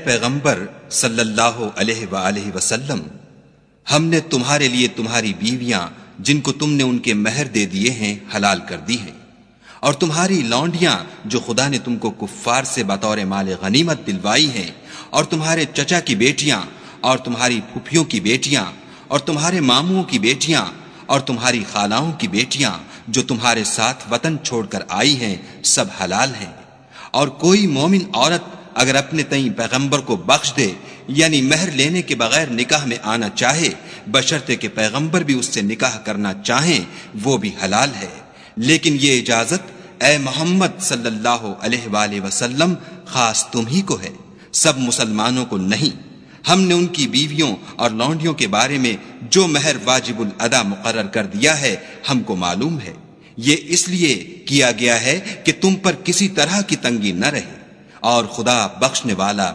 पैगंबर सल्लल्लाहु अलैहि वसल्लम, हमने तुम्हारे लिए तुम्हारी बीवियां जिनको तुमने उनके महर दे दिए हैं हलाल कर दी हैं, और तुम्हारी लौंडियां जो खुदा ने तुमको कुफ्फार से बतौर माल गनीमत दिलवाई हैं, और तुम्हारे चचा की बेटियां और तुम्हारी फुफियों की बेटियां और तुम्हारे मामुओं की बेटियां और तुम्हारी खालाओं की बेटियां जो तुम्हारे साथ वतन छोड़कर आई हैं, सब हलाल हैं। और कोई मोमिन औरत अगर अपने तई पैगंबर को बख्श दे, यानी महर लेने के बगैर निकाह में आना चाहे, बशर्ते के पैगंबर भी उससे निकाह करना चाहें, वो भी हलाल है। लेकिन ये इजाजत ए मोहम्मद सल्लल्लाहु अलैहि वसल्लम खास तुम ही को है, सब मुसलमानों को नहीं। हमने उनकी बीवियों और लौंडियों के बारे में जो महर वाजिबुल अदा मुकर्रर कर दिया है हमको मालूम है। ये इसलिए किया गया है कि तुम पर किसी तरह की तंगी न रहे, और खुदा बख्शने वाला